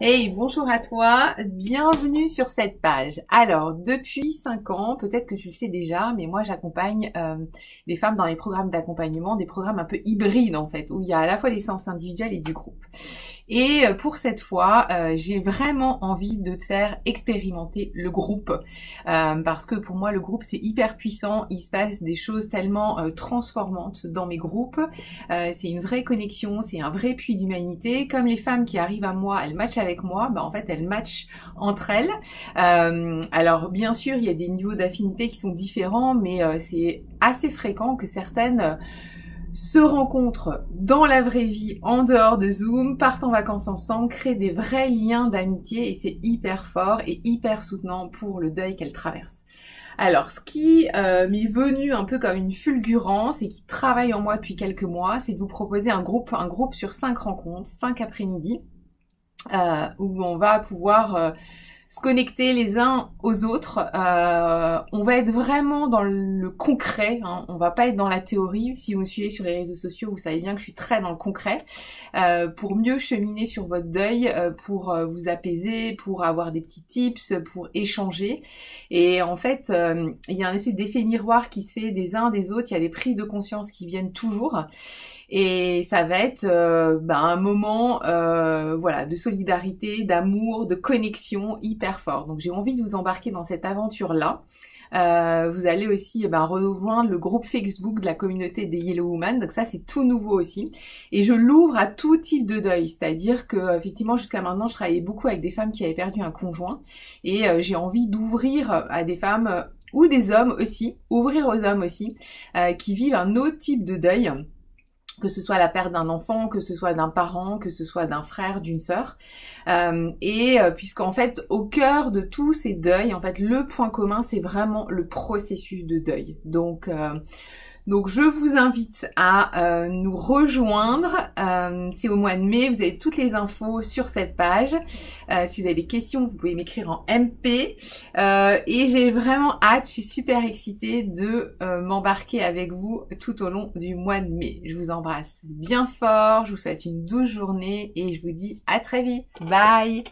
Hey, bonjour à toi, bienvenue sur cette page. Alors, depuis 5 ans, peut-être que tu le sais déjà, mais moi j'accompagne des femmes dans les programmes d'accompagnement, des programmes un peu hybrides en fait, où il y a à la fois les séances individuelles et du groupe. Et pour cette fois, j'ai vraiment envie de te faire expérimenter le groupe, parce que pour moi le groupe c'est hyper puissant, il se passe des choses tellement transformantes dans mes groupes, c'est une vraie connexion, c'est un vrai puits d'humanité. Comme les femmes qui arrivent à moi, elles matchent avec moi, bah en fait elles matchent entre elles. Alors bien sûr il y a des niveaux d'affinité qui sont différents, mais c'est assez fréquent que certaines se rencontrent dans la vraie vie, en dehors de Zoom, partent en vacances ensemble, créent des vrais liens d'amitié et c'est hyper fort et hyper soutenant pour le deuil qu'elles traversent. Alors, ce qui m'est venu un peu comme une fulgurance et qui travaille en moi depuis quelques mois, c'est de vous proposer un groupe sur 5 rencontres, 5 après-midi, où on va pouvoir se connecter les uns aux autres. On va être vraiment dans le concret, hein. On va pas être dans la théorie. Si vous me suivez sur les réseaux sociaux, vous savez bien que je suis très dans le concret, pour mieux cheminer sur votre deuil, pour vous apaiser, pour avoir des petits tips, pour échanger. Et en fait, il y a un espèce d'effet miroir qui se fait des uns des autres. Il y a des prises de conscience qui viennent toujours. Et ça va être un moment voilà, de solidarité, d'amour, de connexion hyper fort. Donc j'ai envie de vous embarquer dans cette aventure-là. Vous allez aussi rejoindre le groupe Facebook de la communauté des Yellow Woman, donc ça c'est tout nouveau aussi. Et je l'ouvre à tout type de deuil, c'est-à-dire que effectivement jusqu'à maintenant je travaillais beaucoup avec des femmes qui avaient perdu un conjoint, et j'ai envie d'ouvrir à des femmes ou des hommes aussi, ouvrir aux hommes aussi, qui vivent un autre type de deuil, que ce soit la perte d'un enfant, que ce soit d'un parent, que ce soit d'un frère, d'une sœur. Puisqu'en fait, au cœur de tous ces deuils, en fait, le point commun, c'est vraiment le processus de deuil. Donc je vous invite à nous rejoindre. C'est au mois de mai, vous avez toutes les infos sur cette page. Si vous avez des questions, vous pouvez m'écrire en MP. Et j'ai vraiment hâte, je suis super excitée de m'embarquer avec vous tout au long du mois de mai. Je vous embrasse bien fort, je vous souhaite une douce journée et je vous dis à très vite. Bye!